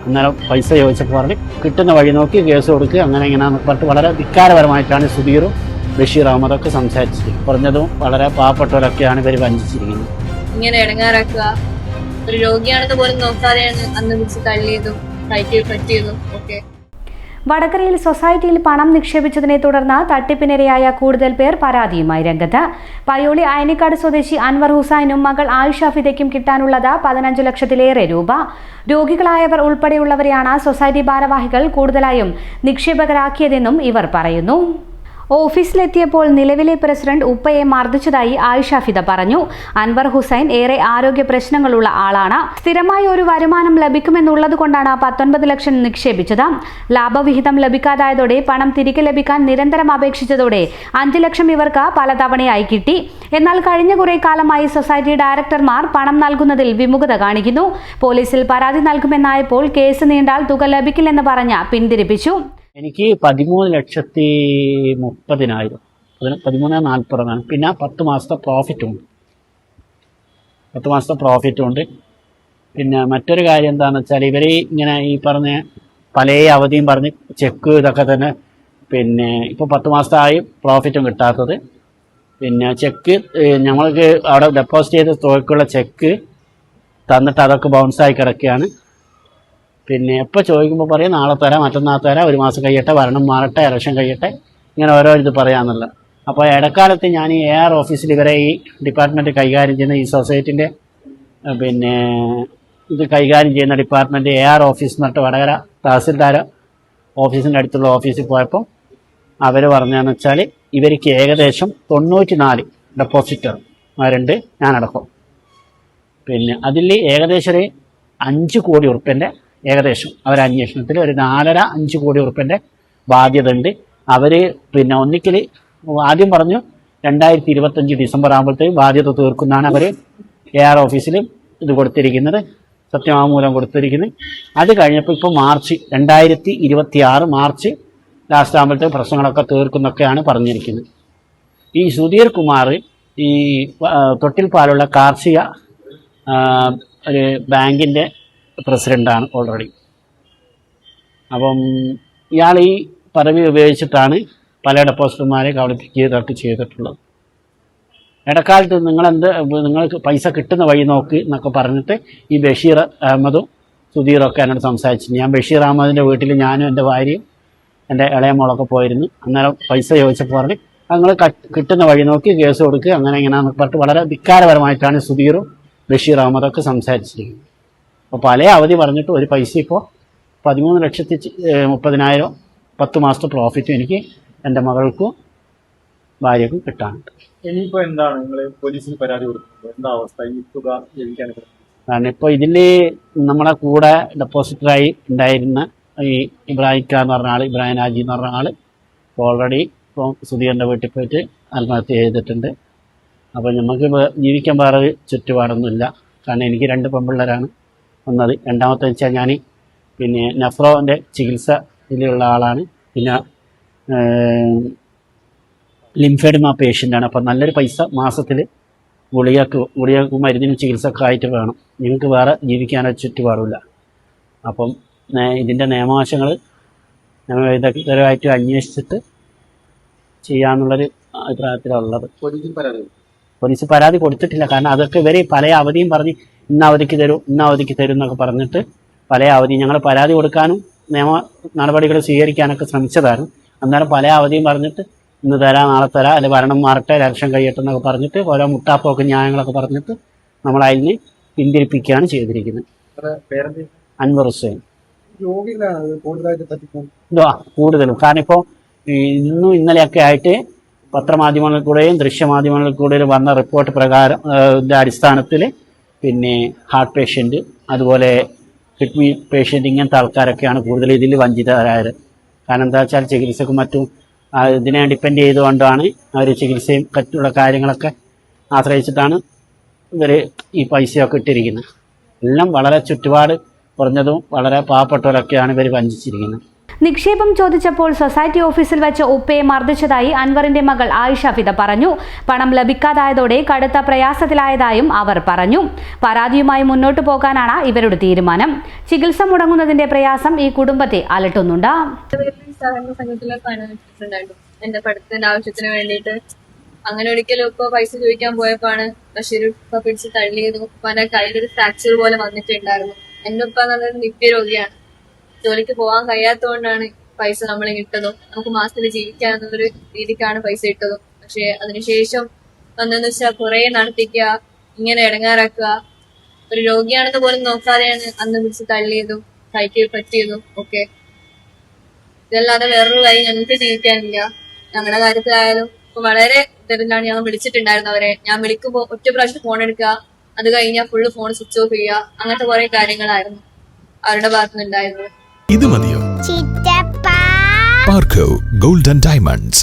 അന്നേരം പൈസ ചോദിച്ചപ്പോൾ പറഞ്ഞ് കിട്ടുന്ന വഴി നോക്കി കേസ് കൊടുക്കുക അങ്ങനെ ഇങ്ങനെയാണെന്ന് പറഞ്ഞിട്ട് വളരെ ധിക്കാരപരമായിട്ടാണ് സുധീറും ബഷീർ അഹമ്മദൊക്കെ സംസാരിച്ചത്. പറഞ്ഞതും വളരെ പാവപ്പെട്ടവരൊക്കെയാണ് ഇവർ വഞ്ചിച്ചിരിക്കുന്നത്. ഇങ്ങനെ ഇടങ്ങാറാക്കുക, ഒരു രോഗിയാണെന്ന് പോലും നോക്കാതെയാണ് അന്ന് വിളിച്ച് തള്ളിയതും പറ്റിയതും ഒക്കെ. വടകരയിൽ സൊസൈറ്റിയിൽ പണം നിക്ഷേപിച്ചതിനെ തുടർന്ന് തട്ടിപ്പിനിരയായ കൂടുതൽ പേർ പരാതിയുമായി രംഗത്ത്. പയ്യോളി അയനിക്കാട് സ്വദേശി അൻവർ ഹുസൈനും മകൾ ആയിഷ ഫിദയ്ക്കും കിട്ടാനുള്ളത് 15 ലക്ഷത്തിലേറെ രൂപ. രോഗികളായവർ ഉൾപ്പെടെയുള്ളവരെയാണ് സൊസൈറ്റി ഭാരവാഹികൾ കൂടുതലായും നിക്ഷേപകരാക്കിയതെന്നും ഇവർ പറയുന്നു. ഓഫീസിലെത്തിയപ്പോൾ നിലവിലെ പ്രസിഡന്റ് ഉപ്പയെ മർദ്ദിച്ചതായി ആയിഷ ഫിദ പറഞ്ഞു. അൻവർ ഹുസൈൻ ഏറെ ആരോഗ്യ പ്രശ്നങ്ങളുള്ള ആളാണ്. സ്ഥിരമായി ഒരു വരുമാനം ലഭിക്കുമെന്നുള്ളതുകൊണ്ടാണ് 19 ലക്ഷം നിക്ഷേപിച്ചത്. ലാഭവിഹിതം ലഭിക്കാതായതോടെ പണം തിരികെ ലഭിക്കാൻ നിരന്തരം അപേക്ഷിച്ചതോടെ 5 ലക്ഷം ഇവർക്ക് പലതവണയായി കിട്ടി. എന്നാൽ കഴിഞ്ഞ കുറെ കാലമായി സൊസൈറ്റി ഡയറക്ടർമാർ പണം നൽകുന്നതിൽ വിമുഖത കാണിക്കുന്നു. പോലീസിൽ പരാതി നൽകുമെന്നായപ്പോൾ കേസ് നീണ്ടാൽ തുക ലഭിക്കില്ലെന്ന് പറഞ്ഞ് പിന്തിരിപ്പിച്ചു. എനിക്ക് 13,30,000 13,40,000 പിന്നെ 10 മാസത്തെ പ്രോഫിറ്റും ഉണ്ട്. പിന്നെ മറ്റൊരു കാര്യം എന്താണെന്ന് വെച്ചാൽ ഇവർ ഇങ്ങനെ ഈ പറഞ്ഞ പല അവധിയും പറഞ്ഞ് ചെക്ക് ഇതൊക്കെ തന്നെ പിന്നെ ഇപ്പോൾ 10 മാസത്തായി പ്രോഫിറ്റും കിട്ടാത്തത്. പിന്നെ ചെക്ക് ഞങ്ങൾക്ക് അവിടെ ഡെപ്പോസിറ്റ് ചെയ്ത തുകയ്ക്കുള്ള ചെക്ക് തന്നിട്ട് അതൊക്കെ ബൗൺസായി കിടക്കുകയാണ്. പിന്നെ എപ്പോൾ ചോദിക്കുമ്പോൾ പറയും നാളെ തരാം, മറ്റന്നാൾ തരാം, ഒരു മാസം കഴിയട്ടെ, ഭരണം മാറട്ടെ, ഇലക്ഷൻ കഴിയട്ടെ, ഇങ്ങനെ ഓരോ ഇത് പറയാമെന്നുള്ളത്. അപ്പോൾ ഇടക്കാലത്ത് ഞാൻ ഈ AR ഓഫീസിൽ ഇവരെ ഈ ഡിപ്പാർട്ട്മെൻറ്റ് കൈകാര്യം ചെയ്യുന്ന ഈ സൊസൈറ്റിൻ്റെ പിന്നെ ഇത് കൈകാര്യം ചെയ്യുന്ന ഡിപ്പാർട്ട്മെൻറ്റ് AR ഓഫീസ് എന്നിട്ട് വടകര തഹസിൽദാർ ഓഫീസിൻ്റെ അടുത്തുള്ള ഓഫീസിൽ പോയപ്പോൾ അവർ പറഞ്ഞതെന്ന് വെച്ചാൽ ഇവർക്ക് ഏകദേശം 94 ഡെപ്പോസിറ്റർമാരുണ്ട്, ഞാനടക്കം. പിന്നെ അതിൽ ഏകദേശം ഒരു 5 കോടി ഉറുപ്പ്യൻ്റെ ഏകദേശം അവരന്വേഷണത്തിൽ ഒരു 4.5 കോടി ഉറുപ്പ്യൻ്റെ ബാധ്യത ഉണ്ട്. അവർ പിന്നെ ഒന്നിക്കൽ ആദ്യം പറഞ്ഞു 2025 ഡിസംബർ ആകുമ്പോഴത്തേക്കും ബാധ്യത തീർക്കുന്നതാണ് അവർ AR ഓഫീസിൽ ഇത് കൊടുത്തിരിക്കുന്നത്, സത്യവാങ്മൂലം കൊടുത്തിരിക്കുന്നത്. അത് കഴിഞ്ഞപ്പോൾ ഇപ്പോൾ 2026 മാർച്ച് ലാസ്റ്റ് ആകുമ്പോഴത്തേക്ക് പ്രശ്നങ്ങളൊക്കെ തീർക്കുന്നൊക്കെയാണ് പറഞ്ഞിരിക്കുന്നത്. ഈ സുധീർ കുമാർ ഈ തൊട്ടിൽപ്പാലുള്ള കാർഷിക ഒരു ബാങ്കിൻ്റെ പ്രസിഡൻ്റാണ് ഓൾറെഡി. അപ്പം ഇയാൾ ഈ പദവി ഉപയോഗിച്ചിട്ടാണ് പല ഡെപ്പോസിറ്റർമാരെ കബളിപ്പിക്കുകയൊക്കെ ചെയ്തിട്ടുള്ളത്. ഇടക്കാലത്ത് നിങ്ങൾക്ക് പൈസ കിട്ടുന്ന വഴി നോക്ക് എന്നൊക്കെ പറഞ്ഞിട്ട് ഈ ബഷീർ അഹമ്മദും സുധീറൊക്കെ എന്നോട് സംസാരിച്ചു. ഞാൻ ബഷീർ അഹമ്മദിൻ്റെ വീട്ടിൽ ഞാനും എൻ്റെ ഭാര്യയും എൻ്റെ ഇളയ മോളൊക്കെ പോയിരുന്നു. അന്നേരം പൈസ ചോദിച്ചപ്പോൾ പറഞ്ഞ് നിങ്ങൾ കിട്ടുന്ന വഴി നോക്കി കേസ് കൊടുക്കുക അങ്ങനെ ഇങ്ങനെയാണെന്നൊക്കെ പറഞ്ഞിട്ട് വളരെ ധിക്കാരപരമായിട്ടാണ് സുധീറും ബഷീർ അഹമ്മദൊക്കെ സംസാരിച്ചിരിക്കുന്നത്. അപ്പോൾ പല അവധി പറഞ്ഞിട്ട് ഒരു പൈസ ഇപ്പോൾ 13,30,000 10 മാസത്തെ പ്രോഫിറ്റും എനിക്ക് എൻ്റെ മകൾക്കും ഭാര്യക്കും കിട്ടാനുണ്ട്. ഇനിയിപ്പോൾ എന്താണ് നിങ്ങൾ പോലീസിൽ പരാതി കൊടുക്കുന്നത്? എന്താ അവസ്ഥ? ഈ തുക ലഭിക്കാൻ കാരണം ഇപ്പോൾ ഇതിൽ നമ്മളെ കൂടെ ഡെപ്പോസിറ്ററായി ഉണ്ടായിരുന്ന ഈ ഇബ്രാഹിം എന്ന് പറഞ്ഞ ആൾ, ഇബ്രാഹിം രാജി എന്ന് പറഞ്ഞ ആൾ ഓൾറെഡി ഇപ്പോൾ സുധീറിൻ്റെ വീട്ടിൽ പോയിട്ട് ആത്മഹത്യ ചെയ്തിട്ടുണ്ട്. അപ്പോൾ നമുക്ക് ജീവിക്കാൻ വേറെ ചുറ്റുപാടൊന്നുമില്ല. കാരണം എനിക്ക് 2 പെൺപിള്ളേരാണ് വന്നത്. രണ്ടാമത്തെ വെച്ചാൽ ഞാൻ പിന്നെ നെഫ്രോൻ്റെ ചികിത്സയിലുള്ള ആളാണ്. പിന്നെ ലിംഫെഡിമ പേഷ്യൻ്റാണ്. അപ്പോൾ നല്ലൊരു പൈസ മാസത്തിൽ ഗുളികക്ക് മരുന്നിനും ചികിത്സയൊക്കെ ആയിട്ട് വേണം. നിങ്ങൾക്ക് വേറെ ജീവിക്കാനോ ചുറ്റുപാടില്ല. അപ്പം ഇതിൻ്റെ നിയമവശങ്ങൾ ഞങ്ങൾ വിദഗ്ധരായിട്ട് അന്വേഷിച്ചിട്ട് ചെയ്യാമെന്നുള്ളൊരു അഭിപ്രായത്തിലുള്ളത്. പോലീസ് പരാതി കൊടുത്തിട്ടില്ല. കാരണം അതൊക്കെ ഇവർ പല അവധിയും പറഞ്ഞ് ഇന്ന അവധിക്ക് തരും എന്നൊക്കെ പറഞ്ഞിട്ട് പല അവധി ഞങ്ങൾ പരാതി കൊടുക്കാനും നിയമ നടപടികൾ സ്വീകരിക്കാനൊക്കെ ശ്രമിച്ചതായിരുന്നു. അന്നേരം പല അവധിയും പറഞ്ഞിട്ട് ഇന്ന് തരാം, നാളെ തരാം, അല്ലെങ്കിൽ ഭരണം മാറട്ടെ, ഇലക്ഷൻ കഴിയട്ടെ എന്നൊക്കെ പറഞ്ഞിട്ട് ഓരോ മുട്ടാപ്പൊക്കെ ന്യായങ്ങളൊക്കെ പറഞ്ഞിട്ട് നമ്മളതിന് പിന്തിരിപ്പിക്കുകയാണ് ചെയ്തിരിക്കുന്നത്. അൻവർ ഹുസൈൻ കൂടുതലും. കാരണം ഇപ്പോൾ ഇന്നും ഇന്നലെയൊക്കെ ആയിട്ട് പത്രമാധ്യമങ്ങളിൽ കൂടെയും ദൃശ്യമാധ്യമങ്ങളിൽ കൂടെയും വന്ന റിപ്പോർട്ട് പ്രകാരം അടിസ്ഥാനത്തിൽ പിന്നെ ഹാർട്ട് പേഷ്യൻറ്റ്, അതുപോലെ കിഡ്നി പേഷ്യൻ്റ്, ഇങ്ങനത്തെ ആൾക്കാരൊക്കെയാണ് കൂടുതൽ ഇതിൽ വഞ്ചിതരായത്. കാരണം എന്താ വെച്ചാൽ ചികിത്സക്കും മറ്റും ഇതിനെ ഡിപ്പെൻഡ് ചെയ്തുകൊണ്ടാണ് അവർ ചികിത്സയും മറ്റുള്ള കാര്യങ്ങളൊക്കെ ആശ്രയിച്ചിട്ടാണ് ഇവർ ഈ പൈസയൊക്കെ ഇട്ടിരിക്കുന്നത്. എല്ലാം വളരെ ചുറ്റുപാട് കുറഞ്ഞതും വളരെ പാവപ്പെട്ടവരൊക്കെയാണ് ഇവർ വഞ്ചിച്ചിരിക്കുന്നത്. നിക്ഷേപം ചോദിച്ചപ്പോൾ സൊസൈറ്റി ഓഫീസിൽ വെച്ച് ഉപ്പയെ മർദ്ദിച്ചതായി അൻവറിന്റെ മകൾ ആയിഷ ഫിദ പറഞ്ഞു. പണം ലഭിക്കാതായതോടെ കടുത്ത പ്രയാസത്തിലായതായും അവർ പറഞ്ഞു. പരാതിയുമായി മുന്നോട്ടു പോകാനാണ് ഇവരുടെ തീരുമാനം. ചികിത്സ മുടങ്ങുന്നതിന്റെ പ്രയാസം ഈ കുടുംബത്തെ അലട്ടുന്നുണ്ട്. എന്റെ പഠിത്തത്തിന്റെ ആവശ്യത്തിന് വേണ്ടിയിട്ട് അങ്ങനെ ഒരിക്കലും ഇപ്പൊ പൈസ ചോദിക്കാൻ പോയപ്പോഴാണ് ബഷീർ ഇപ്പൊ പിടിച്ച് തള്ളിയതും ഉപ്പാന്റെ കയ്യിലൊരു ഫ്രാക്ചർ പോലെ വന്നിട്ടുണ്ടായിരുന്നു. എന്റെ ഉപ്പ നല്ലൊരു നിത്യരോഗിയാണ്. ജോലിക്ക് പോകാൻ കഴിയാത്തതുകൊണ്ടാണ് പൈസ നമ്മൾ കിട്ടതും നമുക്ക് മാസത്തിൽ ജീവിക്കാൻ എന്നുള്ളൊരു രീതിക്കാണ് പൈസ കിട്ടതും. പക്ഷെ അതിനുശേഷം വന്നെന്ന് വെച്ചാൽ കുറെ നടത്തിക്കുക, ഇങ്ങനെ ഇടങ്ങാറാക്കുക, ഒരു രോഗിയാണെന്ന് പോലും നോക്കാതെയാണ് അന്ന് പിടിച്ച് തള്ളിയതും കൈക്ക് പറ്റിയതും ഒക്കെ. ഇതല്ലാതെ വേറൊരു കാര്യം ഞങ്ങൾക്ക് ജീവിക്കാനില്ല. ഞങ്ങളുടെ കാര്യത്തിലായാലും ഇപ്പൊ വളരെ ഇതിലാണ് ഞങ്ങൾ വിളിച്ചിട്ടുണ്ടായിരുന്നവരെ. ഞാൻ വിളിക്കുമ്പോൾ ഒറ്റ പ്രാവശ്യം ഫോൺ എടുക്കുക, അത് കഴിഞ്ഞാൽ ഫുള്ള് ഫോൺ സ്വിച്ച് ഓഫ് ചെയ്യുക, അങ്ങനത്തെ കുറെ കാര്യങ്ങളായിരുന്നു അവരുടെ ഭാഗത്തുനിന്നുണ്ടായിരുന്നത്. ഇത് മതിയോ? പാർക്കോ ഗോൾഡ് ആൻഡ് ഡയമണ്ട്സ്,